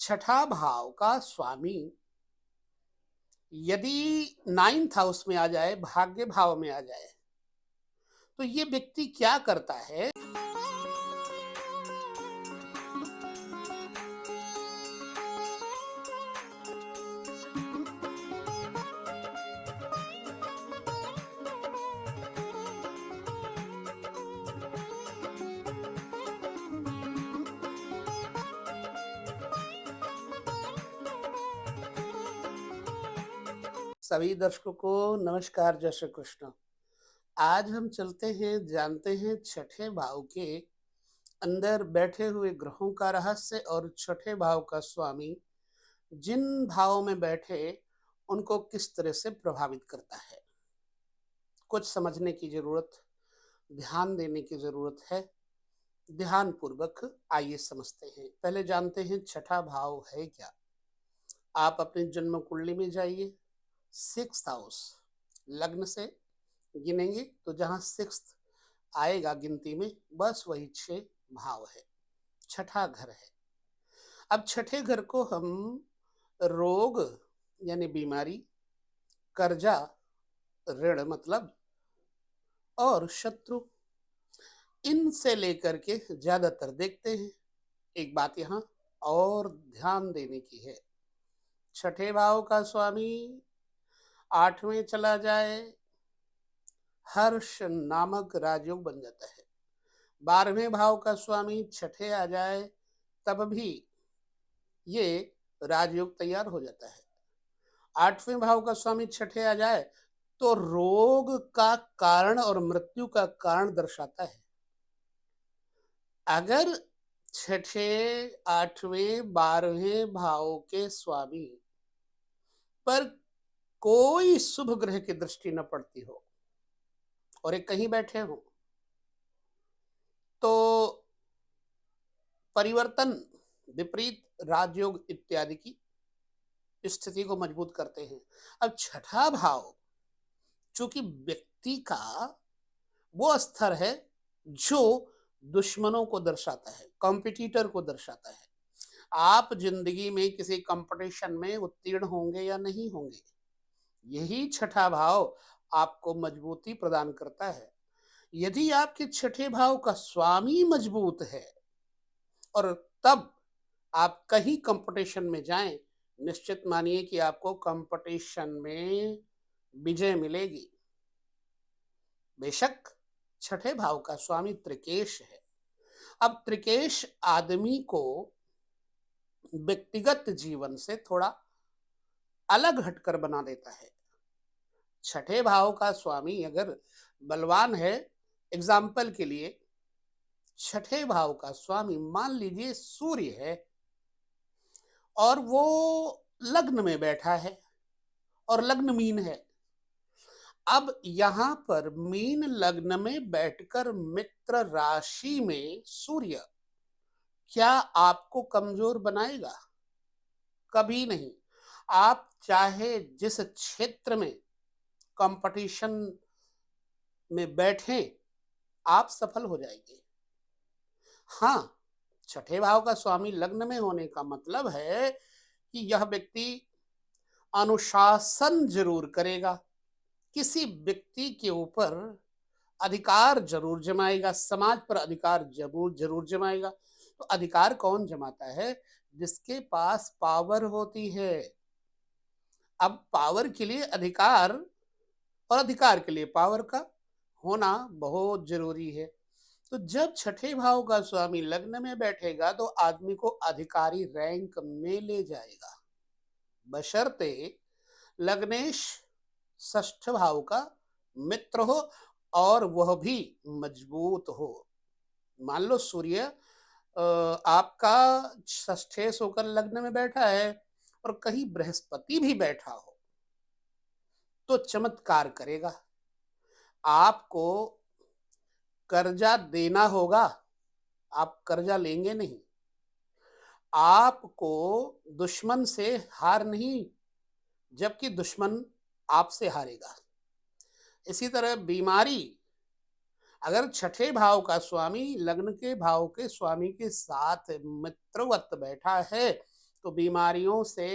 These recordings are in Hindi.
छठा भाव का स्वामी यदि नाइन्थ हाउस में आ जाए, भाग्य भाव में आ जाए, तो ये व्यक्ति क्या करता है। सभी दर्शकों को नमस्कार, जय श्री कृष्ण। आज हम चलते हैं, जानते हैं छठे भाव के अंदर बैठे हुए ग्रहों का रहस्य और छठे भाव का स्वामी जिन भावों में बैठे उनको किस तरह से प्रभावित करता है। कुछ समझने की जरूरत, ध्यान देने की जरूरत है। ध्यान पूर्वक आइए समझते हैं। पहले जानते हैं छठा भाव है क्या। आप अपनी जन्म कुंडली में जाइए, सिक्स्थ हाउस लग्न से गिनेंगे तो जहां सिक्स्थ आएगा गिनती में, बस वही 6 भाव है, छठा घर है। अब छठे घर को हम रोग यानी बीमारी, कर्जा, ऋण मतलब और शत्रु, इनसे लेकर के ज्यादातर देखते हैं। एक बात यहाँ और ध्यान देने की है, छठे भाव का स्वामी 8वें चला जाए, हर्ष नामक राजयोग बन जाता है। 12वें भाव का स्वामी छठे आ जाए तब भी ये राजयोग तैयार हो जाता है। 8वें भाव का स्वामी छठे आ जाए तो रोग का कारण और मृत्यु का कारण दर्शाता है। अगर छठे, 8वें, 12वें भाव के स्वामी पर कोई शुभ ग्रह की दृष्टि न पड़ती हो और एक कहीं बैठे हो तो परिवर्तन, विपरीत, राजयोग इत्यादि की स्थिति को मजबूत करते हैं। अब छठा भाव चूंकि व्यक्ति का वो स्तर है जो दुश्मनों को दर्शाता है, कॉम्पिटिटर को दर्शाता है। आप जिंदगी में किसी कंपटीशन में उत्तीर्ण होंगे या नहीं होंगे, यही छठा भाव आपको मजबूती प्रदान करता है। यदि आपके छठे भाव का स्वामी मजबूत है और तब आप कहीं कंपटीशन में जाएं, निश्चित मानिए कि आपको कंपटीशन में विजय मिलेगी। बेशक छठे भाव का स्वामी त्रिकेश है। अब त्रिकेश आदमी को व्यक्तिगत जीवन से थोड़ा अलग हटकर बना देता है। छठे भाव का स्वामी अगर बलवान है, एग्जाम्पल के लिए छठे भाव का स्वामी मान लीजिए सूर्य है और वो लग्न में बैठा है और लग्न मीन है। अब यहां पर मीन लग्न में बैठकर मित्र राशि में सूर्य क्या आपको कमजोर बनाएगा? कभी नहीं। आप चाहे जिस क्षेत्र में कंपटीशन में बैठे, आप सफल हो जाएंगे। हाँ, छठे भाव का स्वामी लग्न में होने का मतलब है कि यह व्यक्ति अनुशासन जरूर करेगा, किसी व्यक्ति के ऊपर अधिकार जरूर जमाएगा, समाज पर अधिकार जरूर जरूर जमाएगा। तो अधिकार कौन जमाता है? जिसके पास पावर होती है। अब पावर के लिए अधिकार और अधिकार के लिए पावर का होना बहुत जरूरी है। तो जब छठे भाव का स्वामी लग्न में बैठेगा तो आदमी को अधिकारी रैंक में ले जाएगा, बशर्ते लग्नेश षष्ठ भाव का मित्र हो और वह भी मजबूत हो। मान लो सूर्य आपका षष्ठेश होकर लग्न में बैठा है और कहीं बृहस्पति भी बैठा हो तो चमत्कार करेगा। आपको कर्जा देना होगा, आप कर्जा लेंगे नहीं। आपको दुश्मन से हार नहीं, जबकि दुश्मन आपसे हारेगा। इसी तरह बीमारी, अगर छठे भाव का स्वामी लग्न के भाव के स्वामी के साथ मित्रवत बैठा है तो बीमारियों से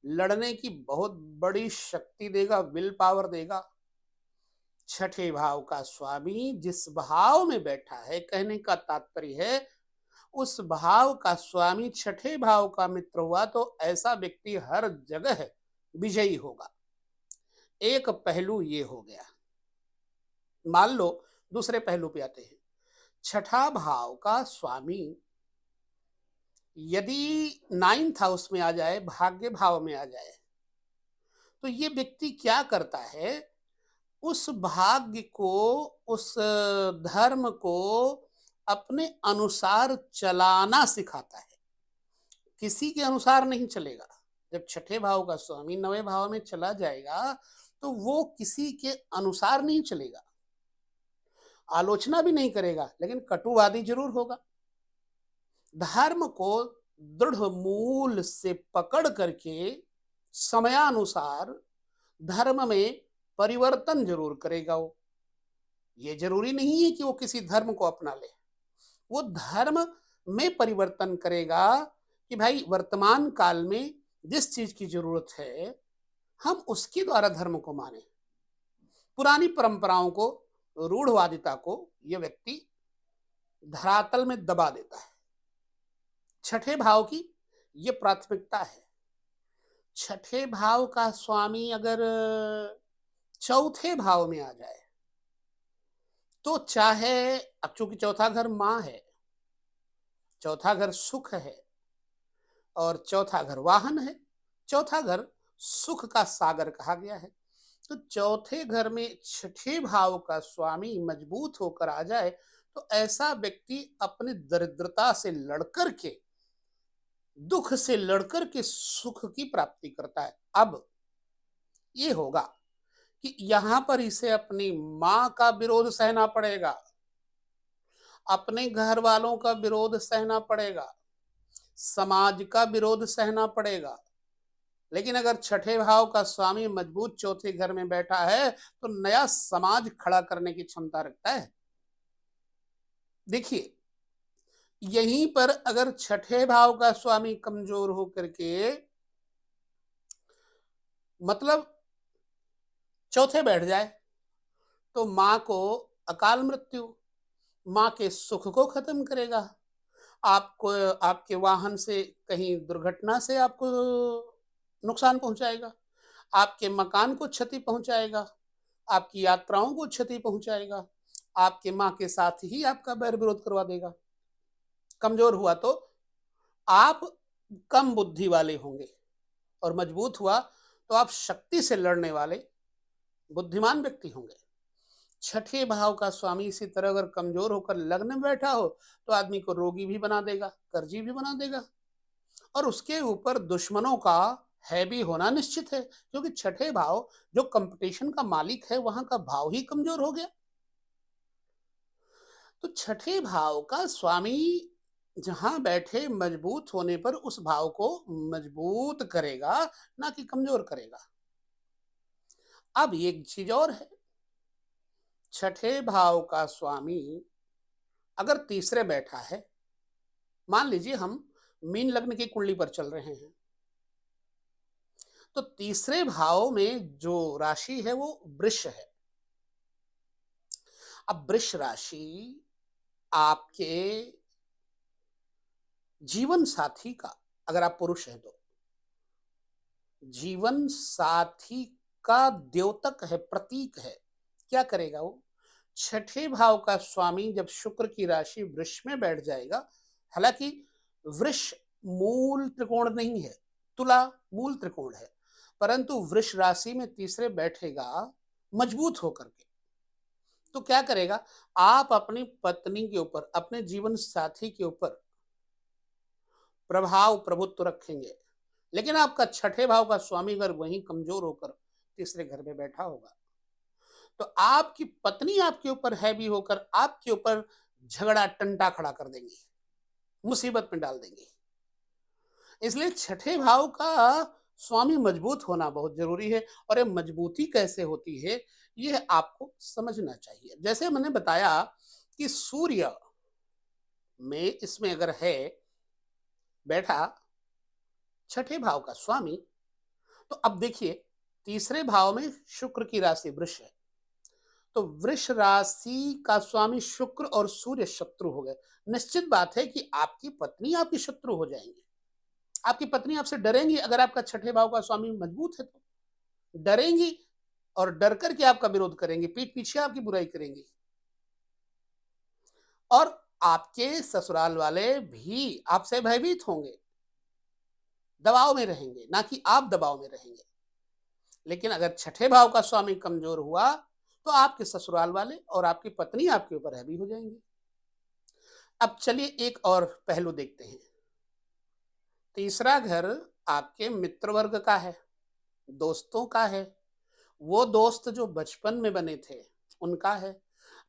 लड़ने की बहुत बड़ी शक्ति देगा, विल पावर देगा। छठे भाव का स्वामी जिस भाव में बैठा है, कहने का तात्पर्य है उस भाव का स्वामी छठे भाव का मित्र हुआ तो ऐसा व्यक्ति हर जगह विजयी होगा। एक पहलू ये हो गया। मान लो दूसरे पहलू पे आते हैं। छठा भाव का स्वामी यदि 9th हाउस में आ जाए, भाग्य भाव में आ जाए, तो ये व्यक्ति क्या करता है, उस भाग्य को, उस धर्म को अपने अनुसार चलाना सिखाता है, किसी के अनुसार नहीं चलेगा। जब छठे भाव का स्वामी 9वें भाव में चला जाएगा तो वो किसी के अनुसार नहीं चलेगा, आलोचना भी नहीं करेगा, लेकिन कटुवादी जरूर होगा। धर्म को दृढ़ मूल से पकड़ करके समयानुसार धर्म में परिवर्तन जरूर करेगा। वो ये जरूरी नहीं है कि वो किसी धर्म को अपना ले, वो धर्म में परिवर्तन करेगा कि भाई वर्तमान काल में जिस चीज की जरूरत है हम उसके द्वारा धर्म को माने। पुरानी परंपराओं को, रूढ़वादिता को यह व्यक्ति धरातल में दबा देता है। छठे भाव की यह प्राथमिकता है। छठे भाव का स्वामी अगर चौथे भाव में आ जाए तो चाहे, अब चूंकि चौथा घर मां है, चौथा घर सुख है और चौथा घर वाहन है, चौथा घर सुख का सागर कहा गया है, तो चौथे घर में छठे भाव का स्वामी मजबूत होकर आ जाए तो ऐसा व्यक्ति अपनी दरिद्रता से लड़कर के, दुख से लड़कर के सुख की प्राप्ति करता है। अब ये होगा कि यहां पर इसे अपनी मां का विरोध सहना पड़ेगा, अपने घर वालों का विरोध सहना पड़ेगा, समाज का विरोध सहना पड़ेगा। लेकिन अगर छठे भाव का स्वामी मजबूत चौथे घर में बैठा है तो नया समाज खड़ा करने की क्षमता रखता है। देखिए, यहीं पर अगर छठे भाव का स्वामी कमजोर होकर के मतलब चौथे बैठ जाए तो मां को अकाल मृत्यु, मां के सुख को खत्म करेगा, आपको, आपके वाहन से कहीं दुर्घटना से आपको नुकसान पहुंचाएगा, आपके मकान को क्षति पहुंचाएगा, आपकी यात्राओं को क्षति पहुंचाएगा, आपके मां के साथ ही आपका बैर विरोध करवा देगा। कमजोर हुआ तो आप कम बुद्धि वाले होंगे और मजबूत हुआ तो आप शक्ति से लड़ने वाले बुद्धिमान व्यक्ति होंगे। छठे भाव का स्वामी इसी तरह अगर कमजोर होकर लग्न में बैठा हो तो आदमी को रोगी भी बना देगा, कर्जी भी बना देगा, और उसके ऊपर दुश्मनों का है भी होना निश्चित है, क्योंकि छठे भाव जो कंपटीशन का मालिक है वहां का भाव ही कमजोर हो गया। तो छठे भाव का स्वामी जहां बैठे मजबूत होने पर उस भाव को मजबूत करेगा, ना कि कमजोर करेगा। अब एक चीज और है, छठे भाव का स्वामी अगर तीसरे बैठा है, मान लीजिए हम मीन लग्न की कुंडली पर चल रहे हैं, तो तीसरे भाव में जो राशि है वो वृष है। अब वृष राशि आपके जीवन साथी का, अगर आप पुरुष हैं तो जीवन साथी का द्योतक है, प्रतीक है। क्या करेगा वो? छठे भाव का स्वामी जब शुक्र की राशि वृष में बैठ जाएगा, हालांकि वृष मूल त्रिकोण नहीं है, तुला मूल त्रिकोण है, परंतु वृष राशि में तीसरे बैठेगा मजबूत होकर के, तो क्या करेगा, आप अपनी पत्नी के ऊपर, अपने जीवन साथी के ऊपर प्रभाव प्रभुत्व रखेंगे। लेकिन आपका छठे भाव का स्वामी अगर वहीं कमजोर होकर तीसरे घर में बैठा होगा तो आपकी पत्नी आपके ऊपर हैवी होकर आपके ऊपर झगड़ा टंटा खड़ा कर देंगी, मुसीबत में डाल देंगी। इसलिए छठे भाव का स्वामी मजबूत होना बहुत जरूरी है, और ये मजबूती कैसे होती है यह आपको समझना चाहिए। जैसे मैंने बताया कि सूर्य में इसमें अगर है बैठा छठे भाव का स्वामी, तो अब देखिए तीसरे भाव में शुक्र की राशि वृष है, तो वृष राशि का स्वामी शुक्र और सूर्य शत्रु हो गए। निश्चित बात है कि आपकी पत्नी आपकी शत्रु हो जाएंगी, आपकी पत्नी आपसे डरेंगी। अगर आपका छठे भाव का स्वामी मजबूत है तो डरेंगी और डर करके आपका विरोध करेंगी, पीठ पीछे आपकी बुराई करेंगी। और आपके ससुराल वाले भी आपसे भयभीत होंगे, दबाव में रहेंगे, ना कि आप दबाव में रहेंगे। लेकिन अगर छठे भाव का स्वामी कमजोर हुआ तो आपके ससुराल वाले और आपकी पत्नी आपके ऊपर हैवी हो जाएंगे। अब चलिए एक और पहलू देखते हैं। तीसरा घर आपके मित्र वर्ग का है, दोस्तों का है, वो दोस्त जो बचपन में बने थे उनका है,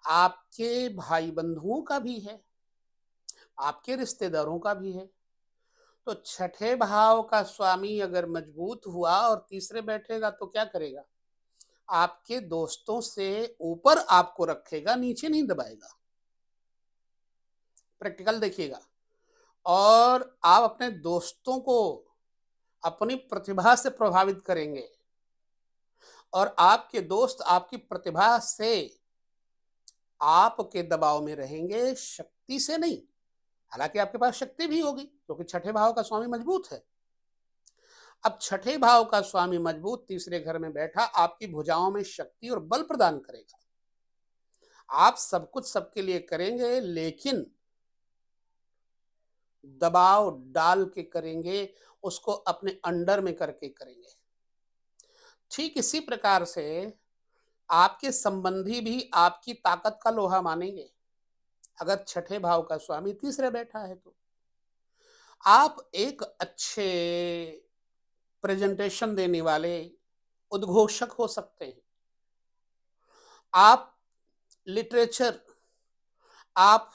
आपके भाई बंधुओं का भी है, आपके रिश्तेदारों का भी है। तो छठे भाव का स्वामी अगर मजबूत हुआ और तीसरे बैठेगा तो क्या करेगा? आपके दोस्तों से ऊपर आपको रखेगा, नीचे नहीं दबाएगा। प्रैक्टिकल देखिएगा। और आप अपने दोस्तों को अपनी प्रतिभा से प्रभावित करेंगे और आपके दोस्त आपकी प्रतिभा से आपके दबाव में रहेंगे, शक्ति से नहीं। हालांकि आपके पास शक्ति भी होगी क्योंकि छठे भाव का स्वामी मजबूत है। अब छठे भाव का स्वामी मजबूत तीसरे घर में बैठा आपकी भुजाओं में शक्ति और बल प्रदान करेगा। आप सब कुछ सबके लिए करेंगे, लेकिन दबाव डाल के करेंगे, उसको अपने अंडर में करके करेंगे। ठीक इसी प्रकार से आपके संबंधी भी आपकी ताकत का लोहा मानेंगे। अगर छठे भाव का स्वामी तीसरे बैठा है तो आप एक अच्छे प्रेजेंटेशन देने वाले उद्घोषक हो सकते हैं, आप लिटरेचर, आप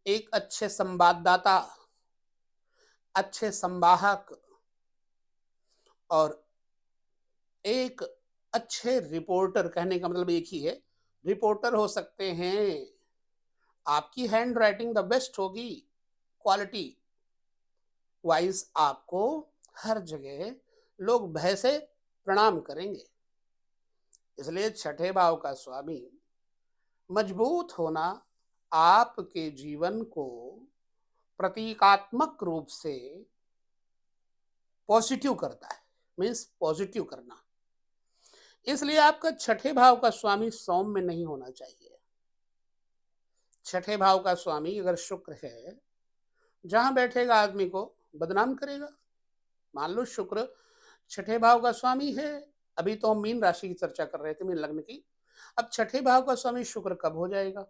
एक अच्छे संवाददाता, अच्छे संवाहक और एक अच्छे रिपोर्टर, कहने का मतलब एक ही है, रिपोर्टर हो सकते हैं। आपकी हैंड राइटिंग द बेस्ट होगी, क्वालिटी वाइज आपको हर जगह लोग भय से प्रणाम करेंगे। इसलिए छठे भाव का स्वामी मजबूत होना आपके जीवन को प्रतीकात्मक रूप से पॉजिटिव करता है, मीन्स पॉजिटिव करना। इसलिए आपका छठे भाव का स्वामी सौम्य में नहीं होना चाहिए। छठे भाव का स्वामी अगर शुक्र है, जहां बैठेगा आदमी को बदनाम करेगा। मान लो शुक्र छठे भाव का स्वामी है, अभी तो हम मीन राशि की चर्चा कर रहे थे, मीन लग्न की। अब छठे भाव का स्वामी शुक्र कब हो जाएगा?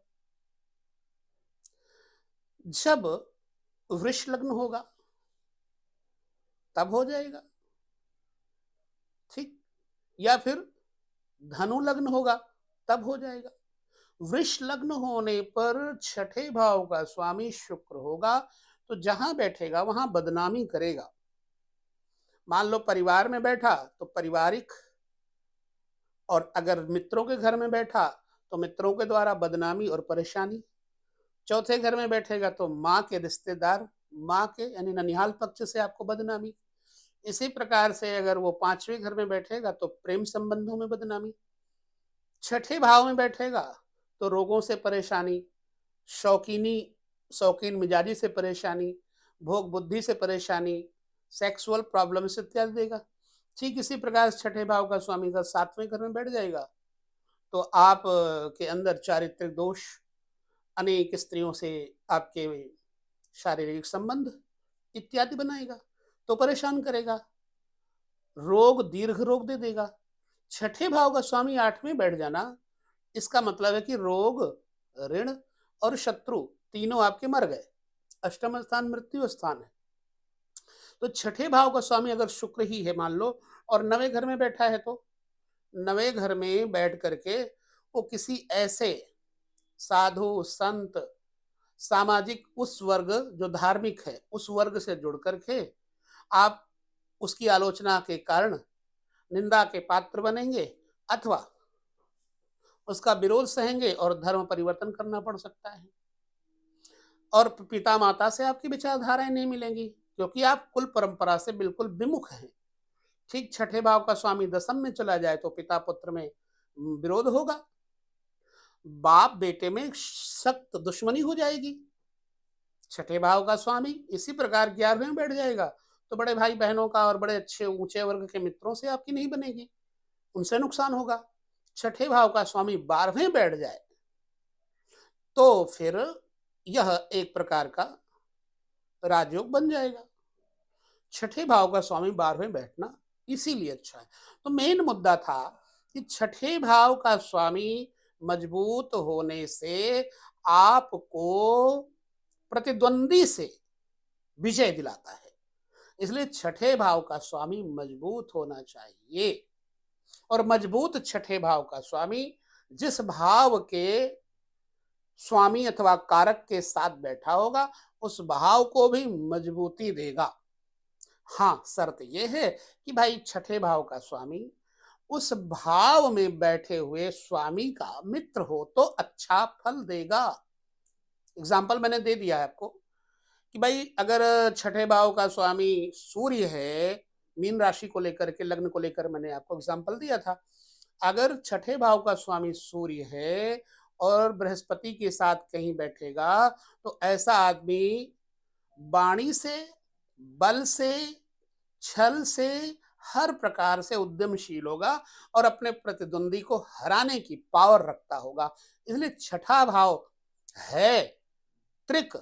जब वृष लग्न होगा तब हो जाएगा, ठीक, या फिर धनु लग्न होगा तब हो जाएगा। वृष लग्न होने पर छठे भाव का स्वामी शुक्र होगा, तो जहां बैठेगा वहां बदनामी करेगा। मान लो परिवार में बैठा तो पारिवारिक, और अगर मित्रों के घर में बैठा तो मित्रों के द्वारा बदनामी और परेशानी। चौथे घर में बैठेगा तो माँ के रिश्तेदार, माँ के यानी ननिहाल पक्ष से आपको बदनामी। इसी प्रकार से अगर वो पांचवें घर में बैठेगा तो प्रेम संबंधों में बदनामी। छठे भाव में बैठेगा तो रोगों से परेशानी, शौकीन मिजाजी से परेशानी, भोग बुद्धि से परेशानी, सेक्सुअल प्रॉब्लम्स इत्यादि देगा। ठीक इसी प्रकार छठे भाव का स्वामी का सातवें घर में बैठ जाएगा तो आप के अंदर चारित्रिक दोष, अनेक स्त्रियों से आपके शारीरिक संबंध इत्यादि बनाएगा, तो परेशान करेगा, रोग, दीर्घ रोग दे देगा। छठे भाव का स्वामी आठवें बैठ जाना, इसका मतलब है कि रोग, ऋण और शत्रु तीनों आपके मर गए। अष्टम स्थान मृत्यु स्थान है। तो छठे भाव का स्वामी अगर शुक्र ही है मान लो, और नवे घर में बैठा है, तो नवे घर में बैठ करके वो किसी ऐसे साधु संत, सामाजिक उस वर्ग जो धार्मिक है उस वर्ग से जुड़ करके आप उसकी आलोचना के कारण निंदा के पात्र बनेंगे, अथवा उसका विरोध सहेंगे और धर्म परिवर्तन करना पड़ सकता है। और पिता माता से आपकी विचारधाराएं नहीं मिलेंगी, क्योंकि आप कुल परंपरा से बिल्कुल विमुख हैं। ठीक छठे भाव का स्वामी दशम में चला जाए तो पिता पुत्र में विरोध होगा, बाप बेटे में सख्त दुश्मनी हो जाएगी। छठे भाव का स्वामी इसी प्रकार 11वें में बैठ जाएगा तो बड़े भाई बहनों का और बड़े अच्छे ऊंचे वर्ग के मित्रों से आपकी नहीं बनेगी, उनसे नुकसान होगा। छठे भाव का स्वामी 12वें बैठ जाए तो फिर यह एक प्रकार का राजयोग बन जाएगा। छठे भाव का स्वामी 12वें बैठना इसीलिए अच्छा है। तो मेन मुद्दा था कि छठे भाव का स्वामी मजबूत होने से आपको प्रतिद्वंदी से विजय दिलाता है, इसलिए छठे भाव का स्वामी मजबूत होना चाहिए। और मजबूत छठे भाव का स्वामी जिस भाव के स्वामी अथवा कारक के साथ बैठा होगा उस भाव को भी मजबूती देगा। हाँ, शर्त यह है कि भाई छठे भाव का स्वामी उस भाव में बैठे हुए स्वामी का मित्र हो तो अच्छा फल देगा। एग्जाम्पल मैंने दे दिया है आपको कि भाई अगर छठे भाव का स्वामी सूर्य है, मीन राशि को लेकर के, लग्न को लेकर मैंने आपको एग्जाम्पल दिया था। अगर छठे भाव का स्वामी सूर्य है और बृहस्पति के साथ कहीं बैठेगा तो ऐसा आदमी वाणी से, बल से, छल से, हर प्रकार से उद्यमशील होगा और अपने प्रतिद्वंदी को हराने की पावर रखता होगा। इसलिए छठा भाव है त्रिक,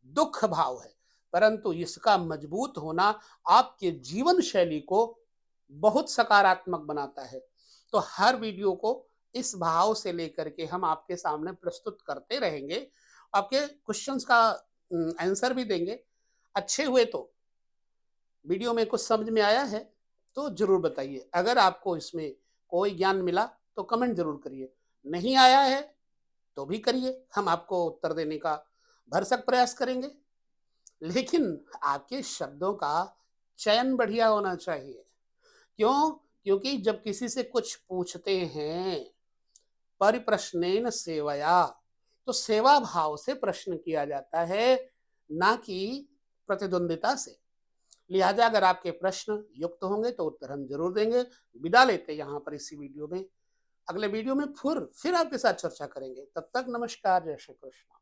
दुख भाव है, परंतु इसका मजबूत होना आपके जीवन शैली को बहुत सकारात्मक बनाता है। तो हर वीडियो को इस भाव से लेकर के हम आपके सामने प्रस्तुत करते रहेंगे, आपके क्वेश्चंस का आंसर भी देंगे। अच्छे हुए तो वीडियो में कुछ समझ में आया है तो जरूर बताइए, अगर आपको इसमें कोई ज्ञान मिला तो कमेंट जरूर करिए, नहीं आया है तो भी करिए, हम आपको उत्तर देने का भरसक प्रयास करेंगे। लेकिन आपके शब्दों का चयन बढ़िया होना चाहिए। क्यों? क्योंकि जब किसी से कुछ पूछते हैं परिप्रश्नेन सेवया, तो सेवा भाव से प्रश्न किया जाता है, ना कि प्रतिद्वंदिता से। लिहाजा अगर आपके प्रश्न युक्त होंगे तो उत्तर हम जरूर देंगे। विदा लेते यहाँ पर इसी वीडियो में, अगले वीडियो में फिर आपके साथ चर्चा करेंगे। तब तक नमस्कार, जय श्री कृष्ण।